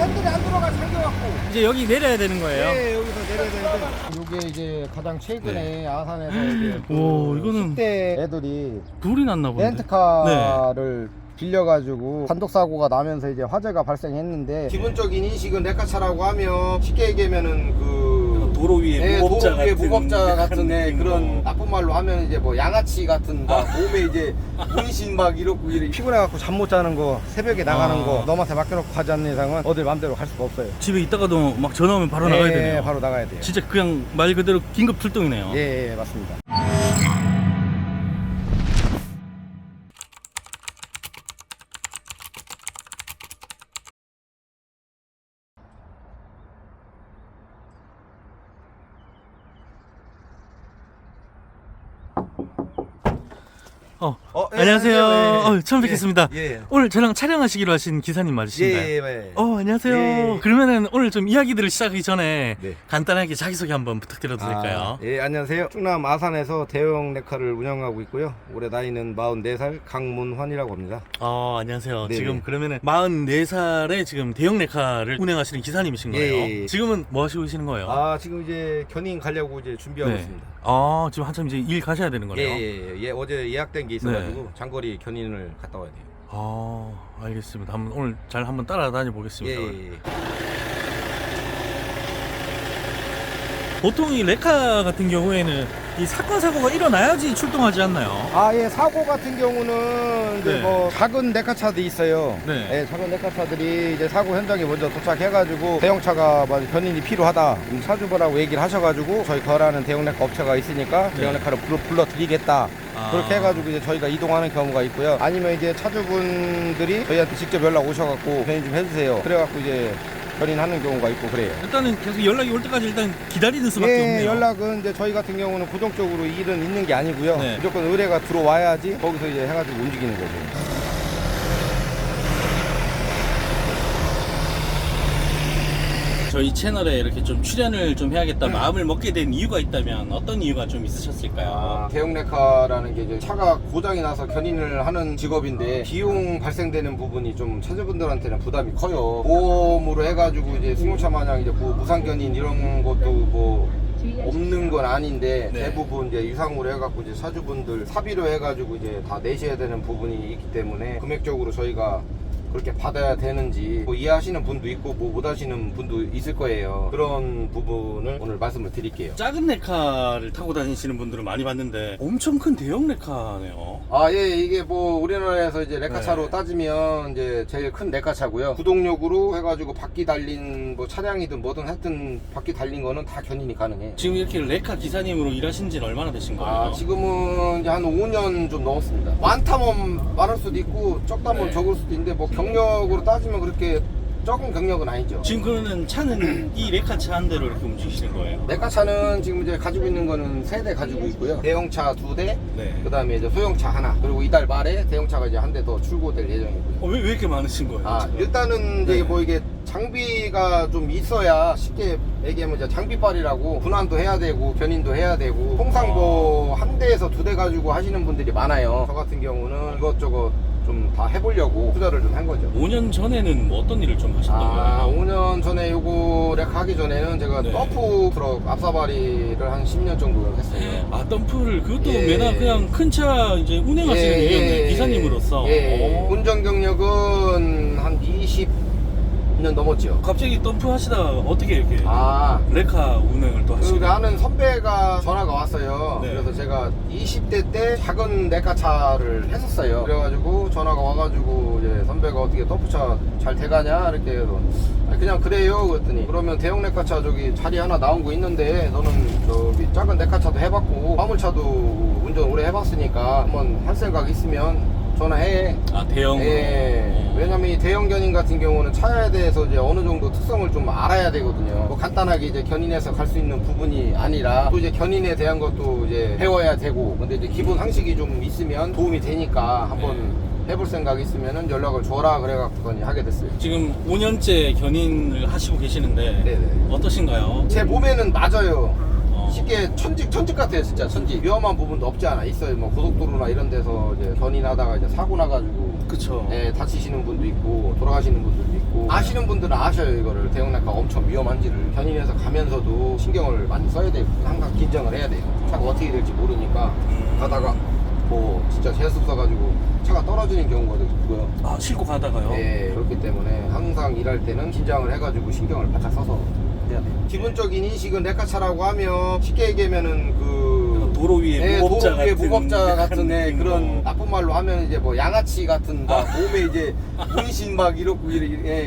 핸들이 안 들어가 잠겨갖고. 이제 여기 내려야 되는 거예요? 네, 여기서 내려야 되는데. 이게 이제 가장 최근에 아산에서 이제 오, 이거는 10대 애들이 돌이 났나 본데. 렌트카를 빌려가지고 단독 사고가 나면서 이제 화재가 발생했는데, 기본적인 인식은 레카차라고 하면 쉽게 얘기하면은 도로 위에 무법자 같은 그런 나쁜 말로 하면 이제 뭐 양아치 같은 막 몸에 이제 문신 막 이렇고 피곤해갖고 잠 못 자는 거, 새벽에 나가는 거 너한테 맡겨놓고 가지 않는 이상은 어딜 맘대로 갈 수가 없어요. 집에 있다가도 막 전화 오면 바로 나가야 되네요. 바로 나가야 돼요. 진짜 그냥 말 그대로 긴급 출동이네요. 예, 맞습니다. 안녕하세요. 안녕하세요. 처음 뵙겠습니다. 예. 오늘 저랑 촬영하시기로 하신 기사님 맞으신가요? 예. 안녕하세요. 예. 그러면은 오늘 좀 이야기들을 시작하기 전에 네. 간단하게 자기소개 한번 부탁드려도 될까요? 안녕하세요. 충남 아산에서 대형 레카를 운영하고 있고요. 올해 나이는 44살 강문환이라고 합니다. 안녕하세요. 네네. 지금 그러면은 44살에 지금 대형 레카를 운행하시는 기사님이신 거예요? 예. 지금은 뭐 하시고 계시는 거예요? 지금 이제 견인 가려고 이제 준비하고 네. 있습니다. 지금 한참 이제 일 가셔야 되는 거네요? 예. 어제 예약된 게 있어가지고 장거리 견인을 갔다 와야 돼요. 알겠습니다. 오늘 잘 한번 따라다녀 보겠습니다. 예. 보통 이 레카 같은 경우에는 이 사건 사고가 일어나야지 출동하지 않나요? 사고 같은 경우는 이제 네. 뭐 작은 레카차도 있어요. 네. 작은 레카차들이 이제 사고 현장에 먼저 도착해가지고 대형차가 견인이 필요하다, 사주보라고 얘기를 하셔가지고 저희 거라는 대형 레카 업체가 있으니까 네. 대형 레카를 불러드리겠다. 그렇게 해가지고 이제 저희가 이동하는 경우가 있고요. 아니면 이제 차주분들이 저희한테 직접 연락 오셔갖고 견인 좀 해주세요. 그래갖고 이제 견인하는 경우가 있고 그래요. 일단은 계속 연락이 올 때까지 일단 기다리는 수밖에 없네요. 연락은 이제 저희 같은 경우는 고정적으로 일은 있는 게 아니고요. 네. 무조건 의뢰가 들어와야지 거기서 이제 해가지고 움직이는 거죠. 저희 채널에 이렇게 좀 출연을 좀 해야겠다 마음을 먹게 된 이유가 있다면 어떤 이유가 좀 있으셨을까요? 대형 레카라는 게 이제 차가 고장이 나서 견인을 하는 직업인데 비용 발생되는 부분이 좀 차주분들한테는 부담이 커요. 보험으로 해가지고 이제 승용차 마냥 이제 뭐 무상 견인 이런 것도 뭐 없는 건 아닌데, 네. 대부분 이제 유상으로 해갖고 이제 차주분들 사비로 해가지고 이제 다 내셔야 되는 부분이 있기 때문에 금액적으로 저희가 그렇게 받아야 되는지 뭐 이해하시는 분도 있고 뭐 못하시는 분도 있을 거예요. 그런 부분을 오늘 말씀을 드릴게요. 작은 레카를 타고 다니시는 분들은 많이 봤는데 엄청 큰 대형 레카네요. 이게 뭐 우리나라에서 이제 레카차로 따지면 이제 제일 큰 레카차고요. 구동력으로 해가지고 바퀴 달린 뭐 차량이든 뭐든 하여튼 바퀴 달린 거는 다 견인이 가능해요. 지금 이렇게 레카 기사님으로 일하신 지는 얼마나 되신 거예요? 지금은 이제 한 5년 좀 넘었습니다. 많다면 많을 수도 있고 적다면 네. 적을 수도 있는데 뭐 경력으로 따지면 그렇게 적은 경력은 아니죠. 지금 그러면 차는 이 레카차 한 대로 이렇게 움직이시는 거예요? 레카차는 지금 이제 가지고 있는 거는 3대 가지고 있고요. 대형차 2대, 네. 그 다음에 이제 소형차 하나, 그리고 이달 말에 대형차가 이제 한 대 더 출고될 예정이고요. 왜 이렇게 많으신 거예요? 일단은 이제 네. 뭐 이게 장비가 좀 있어야, 쉽게 얘기하면 이제 장비빨이라고 분할도 해야 되고 견인도 해야 되고, 통상 뭐 한 대에서 2대 가지고 하시는 분들이 많아요. 저 같은 경우는 이것저것 좀 다 해보려고 투자를 좀 한 거죠. 5년 전에는 뭐 어떤 일을 좀 하셨던 거예요? 5년 전에 요거 레카 하기 전에는 제가 네. 덤프 트럭 앞사발이를 한 10년 정도 했어요. 덤프를 그것도 예. 매나 그냥 큰 차 이제 운행하시는 기사님으로서. 운전 경력은 한 20년 넘었죠. 갑자기 덤프 하시다가 어떻게 이렇게 아, 레카 운행을 또 하시게 그 아는 선배가 전화가 왔어요. 네. 그래서 제가 20대 때 작은 레카차를 했었어요. 그래가지고 전화가 와가지고 이제 선배가 어떻게 덤프차 잘 돼가냐 이렇게 해서 그냥 그래요 그랬더니, 그러면 대형 레카차 저기 자리 하나 나온 거 있는데 너는 저기 작은 레카차도 해봤고 화물차도 운전 오래 해봤으니까 한번 할 생각 있으면 전화해. 대형으로. 왜냐면 이 대형 견인 같은 경우는 차에 대해서 이제 어느 정도 특성을 좀 알아야 되거든요. 뭐 간단하게 이제 견인해서 갈 수 있는 부분이 아니라 또 이제 견인에 대한 것도 이제 배워야 되고, 근데 이제 기본 상식이 좀 있으면 도움이 되니까 한번 해볼 생각 있으면은 연락을 줘라 그래갖고 하게 됐어요. 지금 5년째 견인을 하시고 계시는데 네네. 어떠신가요? 제 몸에는 맞아요. 쉽게 천직 같아요 진짜 천직. 위험한 부분도 없지 않아 있어요. 뭐 고속도로나 이런 데서 이제 견인하다가 이제 사고 나가지고 그쵸. 네, 다치시는 분도 있고 돌아가시는 분들도 있고 아시는 분들은 아셔요 이거를. 대형레카 엄청 위험한지를 견인해서 가면서도 신경을 많이 써야 되고 항상 긴장을 해야 돼요. 차가 어떻게 될지 모르니까 가다가 뭐 진짜 재수 써가지고 차가 떨어지는 경우가 있고요. 아, 싣고 가다가요? 네, 그렇기 때문에 항상 일할 때는 긴장을 해가지고 신경을 바짝 써서 해야 돼요. 기본적인 인식은 레카차라고 하면 쉽게 얘기하면은 도로 위에 네, 무법자 도로 위에 같은 무법자 같은 애, 느낌으로. 그런 나쁜 말로 하면 이제 뭐 양아치 같은 막 몸에 이제 문신 막 이렇고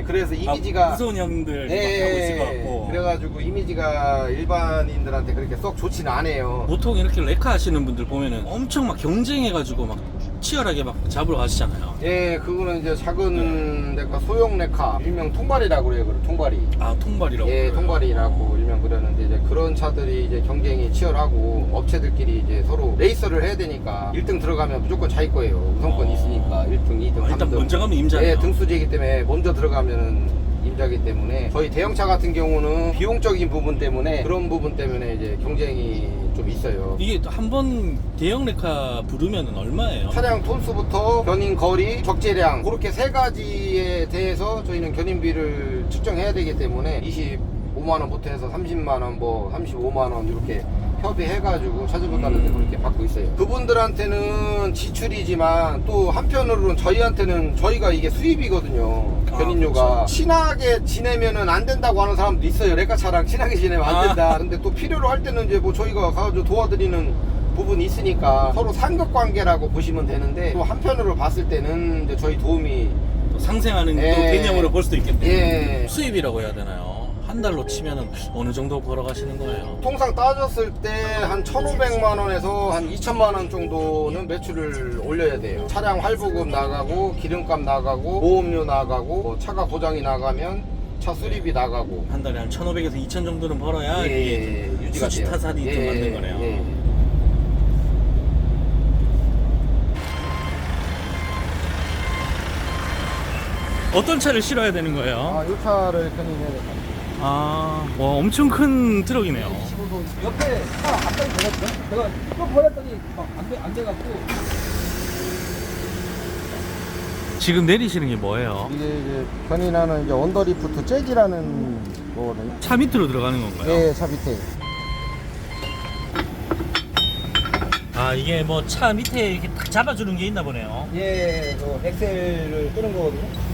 그래서 이미지가 무서운 형들 막 하고 예, 있을 것 같고. 그래가지고 이미지가 일반인들한테 그렇게 썩 좋지는 않아요. 보통 이렇게 레카 하시는 분들 보면은 엄청 막 경쟁해가지고 막 치열하게 막 잡으러 가시잖아요. 예, 그거는 이제 작은 레카, 소형 레카, 일명 통발이라고 그래요. 통발이. 아, 통발이라고. 예, 그래요? 통발이라고 일명 그러는데 이제 그런 차들이 이제 경쟁이 치열하고 업체들끼리 이제 서로 레이서를 해야 되니까 1등 들어가면 무조건 자기 거예요. 우선권이 있으니까 1등, 2등, 3등. 일단 먼저 가면 임자네요. 예, 등수제이기 때문에 먼저 들어가면은 임자기 때문에 저희 대형차 같은 경우는 비용적인 부분 때문에 그런 부분 때문에 이제 경쟁이 좀 있어요. 이게 한 번 대형 레카 부르면은 얼마예요? 차량 톤수부터 견인 거리, 적재량 그렇게 세 가지에 대해서 저희는 견인비를 측정해야 되기 때문에 25만원부터 해서 30만원, 뭐 35만원 이렇게 협의해가지고 찾아본다는데 그렇게 받고 있어요. 그분들한테는 지출이지만 또 한편으로는 저희한테는 저희가 이게 수입이거든요. 견인료가 그렇죠. 친하게 지내면은 안 된다고 하는 사람도 있어요. 레카차랑 친하게 지내면 안 된다. 근데 또 필요로 할 때는 이제 뭐 저희가 가서 도와드리는 부분이 있으니까 서로 상급 관계라고 보시면 되는데 또 한편으로 봤을 때는 이제 저희 도움이 또 상생하는 예. 또 개념으로 볼 수도 있겠네요. 예. 수입이라고 해야 되나요? 한 달로 치면은 어느 정도 벌어가시는 거예요? 통상 따졌을 때 한 1,500만 원에서 한 2천만 원 정도는 매출을 올려야 돼요. 차량 할부금 나가고 기름값 나가고 보험료 나가고 뭐 차가 고장이 나가면 차 수리비 나가고 한 달에 한 1,500에서 2,000 정도는 벌어야 이게 유지가 수지 돼요. 타산이 좀 맞는 거네요. 어떤 차를 실어야 되는 거예요? 아, 이 차를 견인해야 돼요. 아, 와, 엄청 큰 트럭이네요. 옆에 차 앞다리 버렸죠? 제가 또 버렸더니 막 안 돼갖고. 지금 내리시는 게 뭐예요? 이게 이제 견인하는 이제 언더리프트 잭이라는 거거든요. 차 밑으로 들어가는 건가요? 예, 차 밑에. 아, 이게 뭐 차 밑에 이렇게 딱 잡아주는 게 있나 보네요. 예, 그 엑셀을 끄는 거거든요.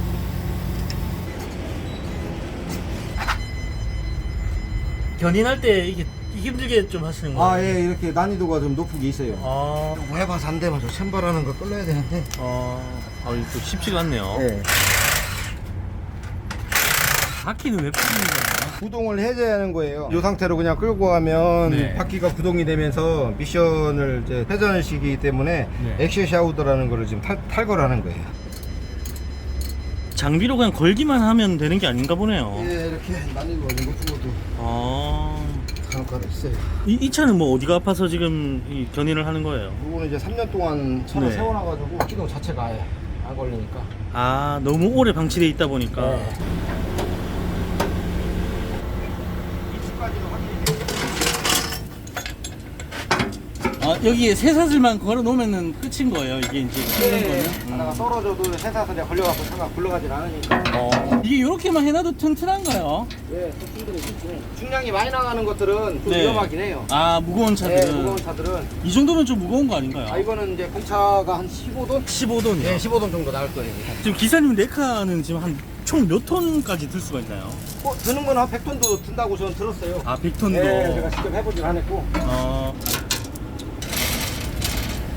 견인할 때 이게 힘들게 좀 하시는 거예요? 아, 예, 이렇게 난이도가 좀 높은 게 있어요. 아, 뭐 해봐서 안 되면 저 챔버라는 거 끌려야 되는데. 이거 또 쉽지가 않네요. 예. 바퀴는 왜 풀리는 거예요? 구동을 해줘야 하는 거예요. 이 상태로 그냥 끌고 가면 네. 바퀴가 구동이 되면서 미션을 이제 회전을 시키기 때문에 네. 액션 샤우더라는 거를 지금 탈거를 거예요. 장비로 그냥 걸기만 하면 되는 게 아닌가 보네요. 예, 이렇게 난이도가 좀 높은 것도 아, 간혹가다 있어요. 이 차는 뭐 어디가 아파서 지금 이 견인을 하는 거예요? 이거는 이제 3년 동안 차를 네. 세워놔가지고 기동 자체가 아예 안 걸리니까. 아, 너무 오래 방치돼 있다 보니까. 네. 이쪽까지는 확실히 아, 여기에 쇠사슬만 걸어 놓으면 끝인 거예요. 이게 이제 튀는 거는. 하나가 떨어져도 쇠사슬에 걸려갖고 차가 굴러가질 않으니까. 이게 이렇게만 해놔도 튼튼한가요? 예, 충분히 쉽지. 중량이 많이 나가는 것들은 좀 네. 위험하긴 해요. 아, 무거운 예, 차들은. 무거운 차들은. 이 정도면 좀 무거운 거 아닌가요? 아, 이거는 이제 공차가 한 15돈? 15톤이요. 예, 15돈 정도 나올 거예요. 지금 기사님 레카는 지금 한 총 몇 톤까지 들 수가 있나요? 드는 건 한 100톤도 든다고 저는 들었어요. 아, 100톤도. 예, 제가 직접 해보진 않았고.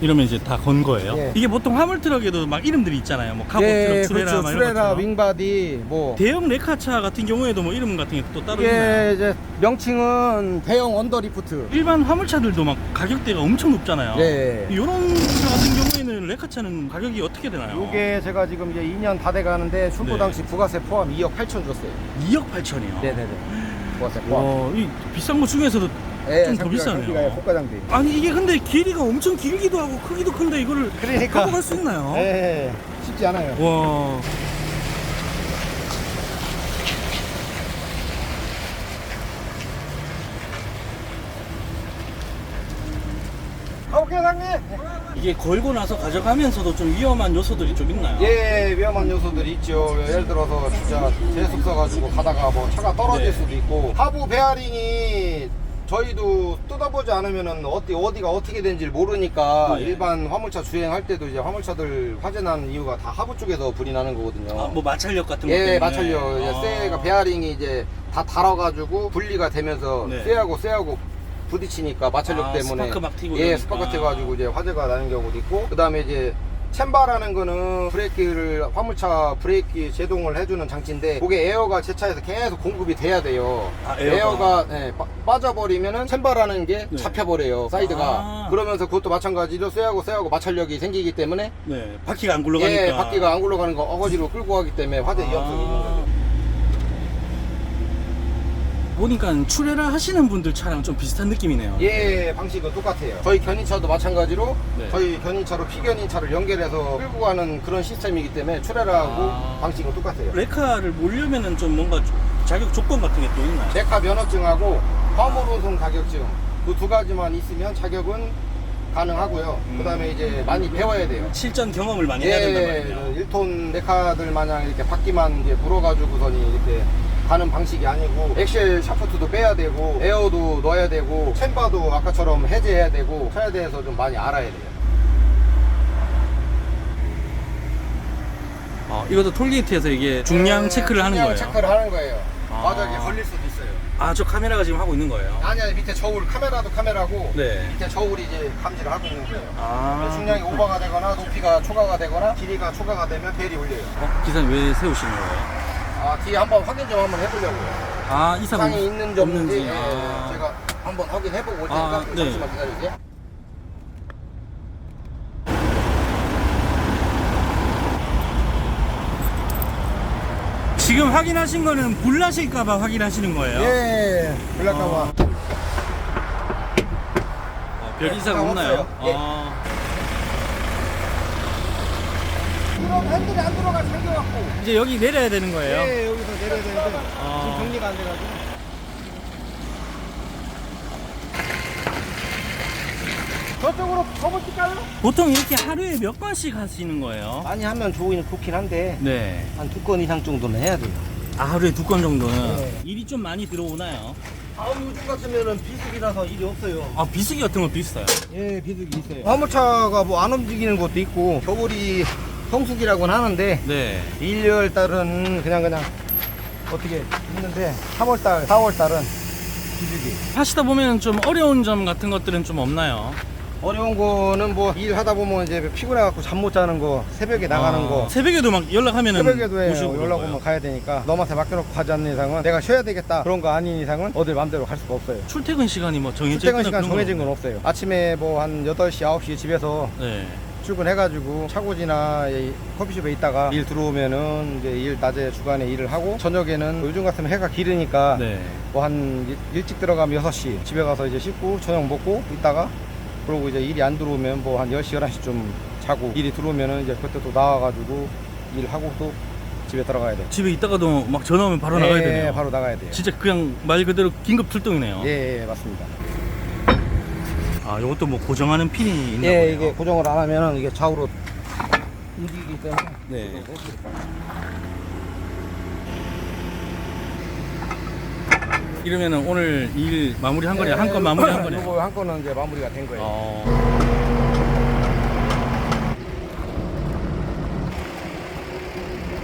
이러면 이제 다 건 거예요. 예. 이게 보통 화물 트럭에도 막 이름들이 있잖아요. 뭐 카보 트럭, 수레라, 막 이런 수레라, 것처럼. 윙바디, 뭐. 대형 레카차 같은 경우에도 뭐 이름 같은 게 또 따로 있나요? 이게 이제 명칭은 대형 언더리프트. 일반 화물차들도 막 가격대가 엄청 높잖아요. 예. 이런 차 같은 경우에는 레카차는 가격이 어떻게 되나요? 이게 제가 지금 이제 2년 다 돼가는데 출고 네. 당시 부가세 포함 2억 8천 줬어요. 2억 8천이요. 네네네. 부가세 포함. 와, 이 비싼 거 중에서도 예, 좀 더 비싸네요. 장비가 고가장비. 아니 이게 근데 길이가 엄청 길기도 하고 크기도 큰데 이거를 그러니까. 갖고 갈 수 있나요? 예, 쉽지 않아요. 와. 이게 걸고 나서 가져가면서도 좀 위험한 요소들이 좀 있나요? 예, 위험한 요소들이 있죠. 예를 들어서 진짜 재수 써가지고 가다가 뭐 차가 떨어질 네. 수도 있고, 하부 베어링이 저희도 뜯어보지 않으면은 어디가 어떻게 된지 모르니까 네. 일반 화물차 주행할 때도 이제 화물차들 화재 나는 이유가 다 하부 쪽에서 불이 나는 거거든요. 뭐 마찰력 같은 것 예, 때문에. 마찰력. 이제 쇠가 베어링이 이제 다 달아가지고 분리가 되면서 네. 쇠하고 부딪히니까 마찰력 때문에 스파크 막 튀고 예, 이러니까. 스파크 튀어가지고 이제 화재가 나는 경우도 있고, 그 다음에 이제 챔바라는 거는 브레이크를 화물차 브레이크 제동을 해주는 장치인데, 그게 에어가 제 차에서 계속 공급이 돼야 돼요. 아, 에어가. 예, 빠져버리면은 챔바라는 게 네. 잡혀버려요, 사이드가. 아. 그러면서 그것도 마찬가지로 쇠하고 마찰력이 생기기 때문에 네, 바퀴가 안 굴러가니까. 예, 바퀴가 안 굴러가는 거 어거지로 끌고 가기 때문에 화재 위험성이 있는 거죠. 보니까 출애라 하시는 분들 차랑 좀 비슷한 느낌이네요. 예, 방식은 똑같아요. 저희 견인차도 마찬가지로 네. 저희 견인차로 피견인차를 연결해서 끌고 가는 그런 시스템이기 때문에 출애라하고 방식은 똑같아요. 레카를 몰려면은 좀 뭔가 자격 조건 같은 게 또 있나요? 레카 면허증하고 화물 운송 자격증 그 두 가지만 있으면 자격은 가능하고요. 그 다음에 이제 많이 배워야 돼요. 실전 경험을 많이 해야 된단 예, 말이에요. 1톤 레카들 마냥 이렇게 바퀴만 이제 물어가지고서니 이렇게 가는 방식이 아니고, 엑셀 샤프트도 빼야 되고, 에어도 넣어야 되고, 챔바도 아까처럼 해제해야 되고, 차에 대해서 좀 많이 알아야 돼요. 이것도 톨게이트에서 이게 중량 체크를 하는 중량 거예요. 체크를 하는 거예요. 아. 바닥에 걸릴 수도 있어요. 저 카메라가 지금 하고 있는 거예요. 아니, 밑에 저울, 카메라도 카메라고, 네. 밑에 저울이 이제 감지를 하고 있는 거예요. 네, 중량이 오버가 되거나, 높이가 초과가 되거나, 길이가 초과가 되면 벨이 울려요. 기사님 왜 세우시는 거예요? 뒤에 한번 확인 좀 한번 해보려고요. 이상 이상이 있는지 없는지, 없는지. 예, 제가 한번 확인해보고 올 테니까 네. 잠시만 기다려주세요. 지금 확인하신 거는 불 나실까봐 확인하시는 거예요? 예, 블랙카와. 별 이상 이상 없나요? 없어요. 예. 그럼 핸들이 안 들어가 잠겨갖고. 이제 여기 내려야 되는 거예요? 예, 여기서 내려야 되는데 지금 정리가 안 돼가지고. 저쪽으로 가볼까요? 보통 이렇게 하루에 몇 건씩 하시는 거예요? 많이 하면 좋긴 한데 네. 한 2건 이상 정도는 해야 돼요. 하루에 2건 정도는? 네. 일이 좀 많이 들어오나요? 요즘 같으면은 비수기라서 일이 없어요. 비수기 같은 것도 있어요? 예, 비수기 있어요. 화물차가 뭐 안 움직이는 것도 있고, 겨울이 성수기라고는 하는데 네. 1월 달은 그냥 어떻게 있는데, 3월 달, 4월 달은 비수기. 하시다 보면 좀 어려운 점 같은 것들은 좀 없나요? 어려운 거는 뭐 일하다 보면 이제 피곤해갖고 잠 못 자는 거, 새벽에 나가는 거. 새벽에도 막 연락하면은 새벽에도 오시고 연락 그런 오면 거예요? 가야 되니까, 너한테 맡겨놓고 가지 않는 이상은 내가 쉬어야 되겠다 그런 거 아닌 이상은 어딜 맘대로 갈 수가 없어요. 출퇴근 시간이 뭐 정해져 출퇴근 있거나 시간 그런 정해진 건 없어요. 아침에 뭐 한 8시, 9시에 집에서 네. 출근해가지고 차고지나 이 커피숍에 있다가 일 들어오면은 이제 일 낮에 주간에 일을 하고, 저녁에는 요즘 같으면 해가 기르니까 네. 뭐 한 일찍 들어가면 6시 집에 가서 이제 씻고 저녁 먹고 있다가, 그러고 이제 일이 안 들어오면 뭐 한 10시, 11시쯤 자고, 일이 들어오면은 이제 그때 또 나와가지고 일하고 또 집에 들어가야 돼요. 집에 있다가도 막 전화 오면 바로 나가야 되네요. 바로 나가야 돼요. 진짜 그냥 말 그대로 긴급 출동이네요. 예, 맞습니다. 이것도 뭐 고정하는 핀이 있나 예, 보네요. 이게 고정을 안 하면은 이게 좌우로 움직이기 때문에. 네. 이러면은 오늘 일 마무리한 거네요. 한 건 마무리한 거네요. 이거 한 건은 이제 마무리가 된 거예요.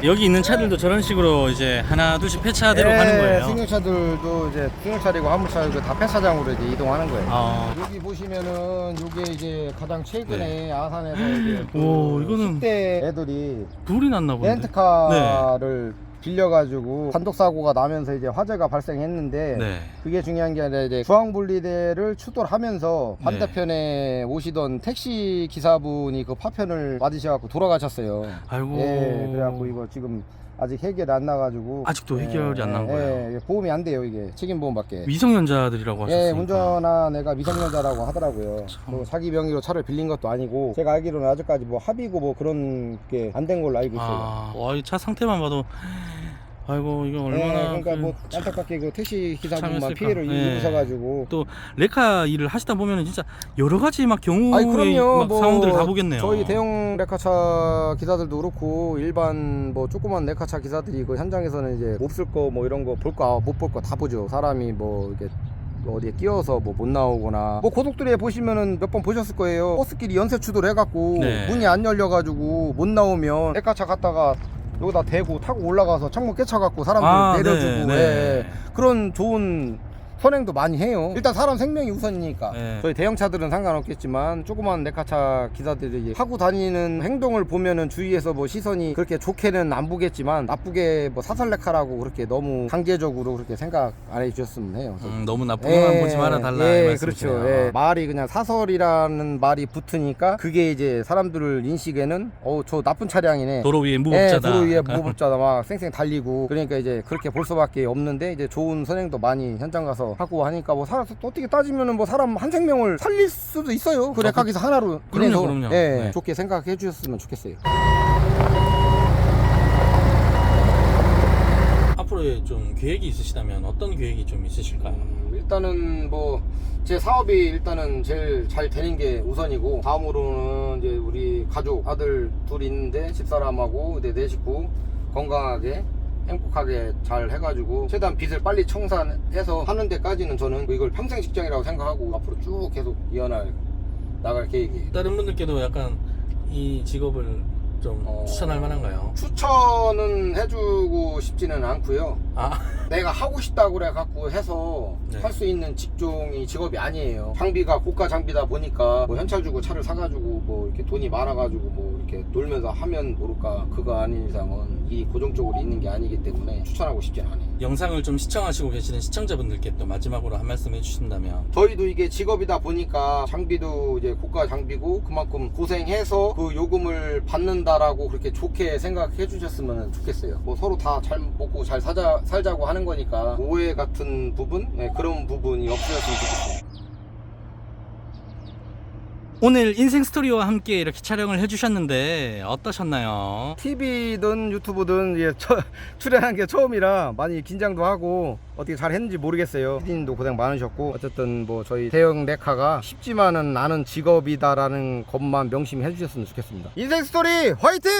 여기 있는 차들도 저런 식으로 이제 하나 둘씩 폐차대로 가는 거예요. 승용차들도 이제 승용차리고 화물차 다 폐차장으로 이제 이동하는 거예요. 네. 여기 보시면은 요게 이제 가장 최근에 아산에서 이제 오, 이거는 10대 애들이 불이 났나 본데. 렌트카를 빌려가지고 단독 사고가 나면서 이제 화재가 발생했는데, 네. 그게 중요한 게 아니라 이제 중앙분리대를 추돌 하면서 반대편에 오시던 택시 기사분이 그 파편을 맞으셔갖고 돌아가셨어요. 아이고. 예, 그래갖고 이거 지금 아직 해결이 안 나가지고. 아직도 해결이 안 난 거예요. 예, 보험이 안 돼요, 이게. 책임보험밖에. 미성년자들이라고 하셨어요. 예, 운전한 애가 미성년자라고 하더라고요. 뭐 자기 명의로 차를 빌린 것도 아니고, 제가 알기로는 아직까지 뭐 합의고 뭐 그런 게 안 된 걸로 알고 있어요. 와, 이 차 상태만 봐도 아이고 이거 얼마나 그러니까 뭐 안타깝게 그 택시 기사분만 참였을까. 피해를 네. 입으셔가지고. 또 레카 일을 하시다 보면은 진짜 여러 가지 막 경우의 아니 그럼요. 막 상황들을 다 보겠네요. 저희 대형 레카차 기사들도 그렇고 일반 뭐 조그만 레카차 기사들이 그 현장에서는 이제 못 쓸 거 뭐 이런 거 볼 거 못 볼 거 다 보죠. 사람이 뭐 이렇게 뭐 어디에 끼어서 뭐 못 나오거나 뭐 고속도로에 보시면은 몇 번 보셨을 거예요. 버스끼리 연쇄 추돌 해갖고 네. 문이 안 열려가지고 못 나오면 레카차 갔다가 여기다 대고 타고 올라가서 창문 깨쳐갖고 사람들 내려주고 네. 예. 그런 좋은 선행도 많이 해요. 일단 사람 생명이 우선이니까. 네. 저희 대형차들은 상관없겠지만 조그만 레카차 기사들이 하고 다니는 행동을 보면은 주위에서 뭐 시선이 그렇게 좋게는 안 보겠지만 나쁘게 뭐 사설레카라고 그렇게 너무 강제적으로 그렇게 생각 안 해주셨으면 해요. 너무 나쁘게만 보지 말아 달라. 이 그렇죠. 말씀이세요. 예. 말이 그냥 사설이라는 말이 붙으니까 그게 이제 사람들 인식에는 저 나쁜 차량이네. 도로 위에 무법자다. 도로 위에 무법자다 막 쌩쌩 달리고 그러니까 이제 그렇게 볼 수밖에 없는데 이제 좋은 선행도 많이 현장 가서 하고 하니까 뭐 어떻게 따지면은 뭐 사람 한 생명을 살릴 수도 있어요. 그 레카기사 하나로 인해서 그럼요. 예, 네. 좋게 생각해 주셨으면 좋겠어요. 앞으로의 좀 계획이 있으시다면 어떤 계획이 좀 있으실까요? 일단은 뭐 제 사업이 일단은 제일 잘 되는 게 우선이고 다음으로는 이제 우리 가족 아들 둘 있는데 집사람하고 이제 네 식구 건강하게 행복하게 잘 해가지고 최대한 빚을 빨리 청산해서 하는 데까지는 저는 이걸 평생 직장이라고 생각하고 앞으로 쭉 계속 나갈 계획이에요. 다른 분들께도 약간 이 직업을 좀 추천할 만한가요? 추천은 해주고 싶지는 않고요. 아, 내가 하고 싶다고 그래 갖고 해서 네. 할 수 있는 직업이 아니에요. 장비가 고가 장비다 보니까 뭐 현찰 주고 차를 사가지고 뭐 이렇게 돈이 많아가지고 뭐 이렇게 놀면서 하면 모를까 그거 아닌 이상은 이 고정적으로 있는 게 아니기 때문에 추천하고 싶진 않아요. 영상을 좀 시청하시고 계시는 시청자분들께 또 마지막으로 한 말씀 해주신다면. 저희도 이게 직업이다 보니까 장비도 이제 고가 장비고 그만큼 고생해서 그 요금을 받는다라고 그렇게 좋게 생각해 주셨으면 좋겠어요. 뭐 서로 다 잘 먹고 잘 살자고 하는 거니까 오해 같은 부분 그런 부분이 없어졌으면 좋겠어요. 오늘 인생 스토리와 함께 이렇게 촬영을 해주셨는데 어떠셨나요? TV든 유튜브든 출연한 게 처음이라 많이 긴장도 하고 어떻게 잘 했는지 모르겠어요. PD님도 고생 많으셨고 어쨌든 뭐 저희 대형 레카가 쉽지만은 않은 직업이다라는 것만 명심해 주셨으면 좋겠습니다. 인생 스토리 화이팅!